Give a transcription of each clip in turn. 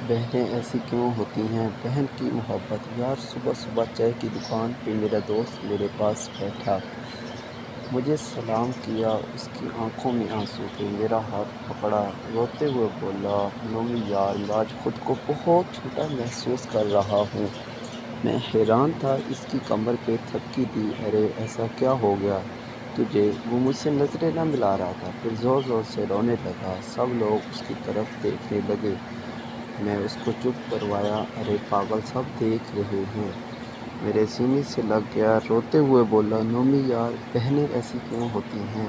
بہنیں ایسی کیوں ہوتی ہیں؟ بہن کی محبت۔ یار صبح صبح چائے کی دکان پہ میرا دوست میرے پاس بیٹھا، مجھے سلام کیا، اس کی آنکھوں میں آنسو تھے، میرا ہاتھ پکڑا، روتے ہوئے بولا، نومی یار میں آج خود کو بہت چھوٹا محسوس کر رہا ہوں۔ میں حیران تھا، اس کی کمر پہ تھپکی دی، ارے ایسا کیا ہو گیا تجھے؟ وہ مجھ سے نظریں نہ ملا رہا تھا، پھر زور زور سے رونے لگا، سب لوگ اس کی طرف دیکھنے لگے، میں اس کو چپ کروایا، ارے پاگل سب دیکھ رہے ہیں۔ میرے سینے سے لگ گیا، روتے ہوئے بولا، نومی یار بہنیں ایسی کیوں ہوتی ہیں؟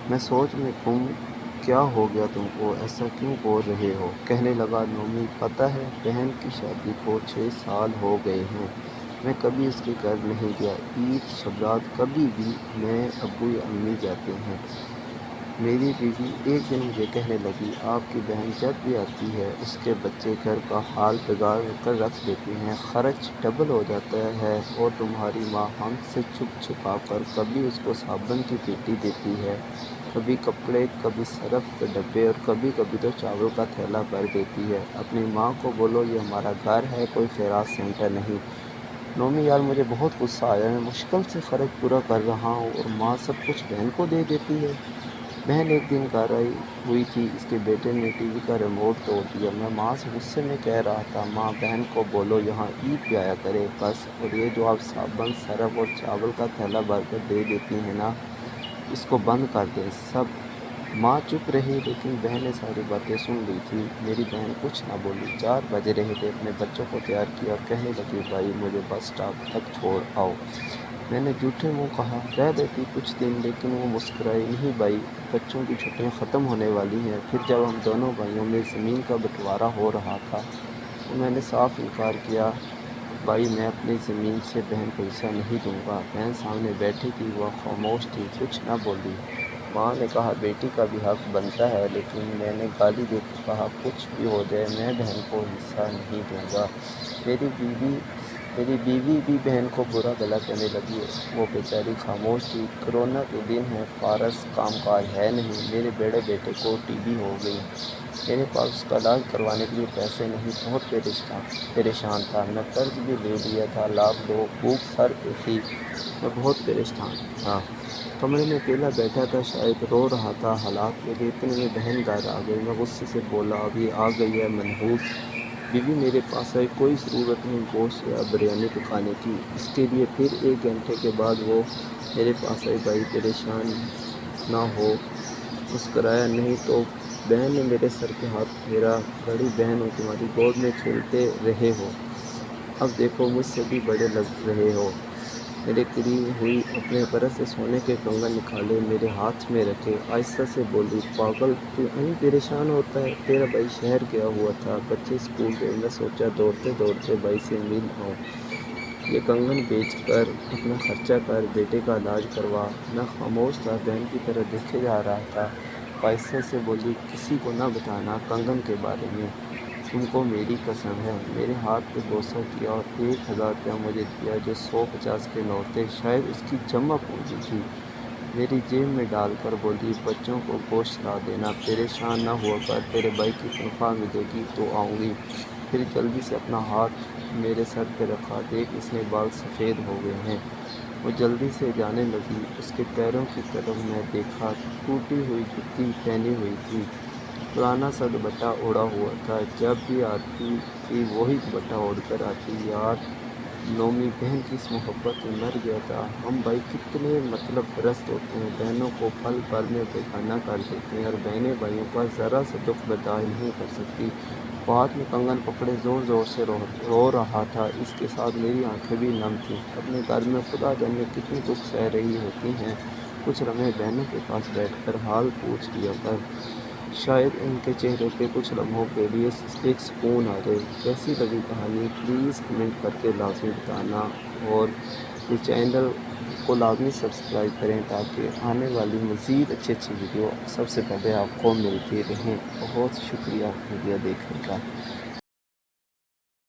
میں سوچ میں گم، کیا ہو گیا تم کو، ایسا کیوں بول رہے ہو؟ کہنے لگا، نومی پتہ ہے بہن کی شادی کو 6 سال ہو گئے ہیں، میں کبھی اس کے گھر نہیں گیا، عید شبرات کبھی بھی میں ابو یا امی جاتے ہیں۔ میری بیوی ایک دن مجھے کہنے لگی، آپ کی بہن جب بھی آتی ہے اس کے بچے گھر کا حال بگاڑ کر رکھ دیتے ہیں، خرچ ڈبل ہو جاتا ہے، اور تمہاری ماں ہم سے چھپ چھپا کر کبھی اس کو صابن کی پیٹی دیتی ہے، کبھی کپڑے، کبھی سرف کے ڈبے، اور کبھی کبھی تو چاول کا تھیلا بھر دیتی ہے۔ اپنی ماں کو بولو یہ ہمارا گھر ہے، کوئی خیرات سینٹر نہیں۔ نومی یار مجھے بہت غصہ آیا، میں مشکل سے خرچ پورا کر رہا ہوں اور ماں سب کچھ بہن کو دے دیتی ہے۔ بہن ایک دن گھر آئی ہوئی تھی، اس کے بیٹے نے ٹی وی کا ریموٹ توڑ دیا، میں ماں سے غصے میں کہہ رہا تھا، ماں بہن کو بولو یہاں عید پہ آیا کرے بس، اور یہ جو آپ صابن، سرف اور چاول کا تھیلا بھر کر دے دیتی ہیں نا، اس کو بند کر دیں سب۔ ماں چپ رہی، لیکن بہن نے ساری باتیں سن لی تھی۔ میری بہن کچھ نہ بولی۔ 4 بج رہے تھے، اپنے بچوں کو تیار کیا اور کہنے لگی، بھائی مجھے بس اسٹاپ تک چھوڑ آؤ۔ میں نے جھوٹے منہ کہا، رہ لیتی کچھ دن، لیکن وہ مسکرائی، نہیں بھائی، بچوں کی چھٹیاں ختم ہونے والی ہیں۔ پھر جب ہم دونوں بھائیوں میں زمین کا بٹوارا ہو رہا تھا تو میں نے صاف انکار کیا، بھائی میں اپنی زمین سے بہن کو حصہ نہیں دوں گا۔ بہن سامنے بیٹھی تھی، وہ خاموش تھی، کچھ نہ بولی۔ ماں نے کہا، بیٹی کا بھی حق بنتا ہے، لیکن میں نے گالی دے کر کہا، کچھ بھی ہو جائے میں بہن کو حصہ نہیں دوں گا۔ میری بیوی بھی بہن کو برا بھلا کہنے لگی، وہ بیچاری خاموش تھی۔ کورونا کے دن ہیں، فارغ کام کاج ہے نہیں، میرے بڑے بیٹے کو ٹی بی ہو گئی، میرے پاس اس کا علاج کروانے کے لیے پیسے نہیں، بہت پریشان تھا، میں قرض بھی لے لیا تھا لاکھ 2، بھوک سر پہ تھی، میں بہت پریشان تھا، کمرے میں اکیلا بیٹھا تھا، شاید رو رہا تھا حالات کے لیے۔ اتنے میں بہن گھر آ گئی، میں غصے سے بولا، ابھی آ گئی ہے منحوس۔ بیوی میرے پاس آئی، کوئی ضرورت نہیں گوشت یا بریانی پکانے کی، اس کے لیے۔ پھر 1 گھنٹے کے بعد وہ میرے پاس آئی، بھائی پریشان نہ ہو، مسکرایا، نہیں تو؟ بہن نے میرے سر پہ ہاتھ پھیرا، بڑی بہن ہوں تمہاری، گود میں کھیلتے رہے ہو، اب دیکھو مجھ سے بھی بڑے لگ رہے ہو۔ میرے قریب ہوئی، اپنے پرس سے سونے کے کنگن نکالے، میرے ہاتھ میں رکھے، آہستہ سے بولی، پاگل تو یوں پریشان ہوتا ہے، تیرا بھائی شہر گیا ہوا تھا، بچے اسکول گئے، میں سوچا دوڑتے دوڑتے بھائی سے مل آؤں، یہ کنگن بیچ کر اپنا خرچہ کر، بیٹے کا علاج کروا۔ میں خاموش تھا، بہن کی طرف دیکھے جا رہا تھا، آہستہ سے بولی، کسی کو نہ بتانا کنگن کے بارے میں، تم کو میری قسم ہے۔ میرے ہاتھ پہ بوسہ کیا اور 1000 روپیہ مجھے دیا، جو 150 کے نوٹ تھے، شاید اس کی جمع پونجی تھی، میری جیب میں ڈال کر بولی، بچوں کو گوشت لا دینا، پریشان نہ ہوا کر، تیرے بھائی کی تنخواہ ملے گی تو آؤں گی۔ پھر جلدی سے اپنا ہاتھ میرے سر پہ رکھا، دیکھ اس کے بال سفید ہو گئے ہیں۔ وہ جلدی سے جانے لگی، اس کے پیروں کی طرف میں دیکھا، ٹوٹی ہوئی جوتی پہنی ہوئی تھی، پرانا سا دوپٹہ اوڑھا ہوا تھا، جب بھی آتی تھی وہی دوپٹہ اوڑھ کر آتی۔ یار نومی بہن کی اس محبت میں مر گیا تھا۔ ہم بھائی کتنے مطلب پرست ہوتے ہیں، بہنوں کو پل بھر میں بیگانہ کر دیتے ہیں، اور بہنیں بھائیوں کا ذرا سا دکھ برداشت نہیں کر سکتی۔ وہ ہاتھ میں کنگن پکڑے زور زور سے رو رہا تھا، اس کے ساتھ میری آنکھیں بھی نم تھیں۔ اپنے گھر میں خدا جانے کتنے دکھ سہ رہی ہوتی ہیں، کچھ لمحے بہنوں کے پاس بیٹھ کر حال پوچھ لیا کر، شاید ان کے چہرے پہ کچھ لمحوں کے لیے ایک سکون آ جائے۔ کیسی لگی کہانی؟ پلیز کمنٹ کر کے لازمی بتانا، اور یہ چینل کو لازمی سبسکرائب کریں تاکہ آنے والی مزید اچھی ویڈیو سب سے پہلے آپ کو ملتی رہیں۔ بہت شکریہ ویڈیو دیکھنے کا۔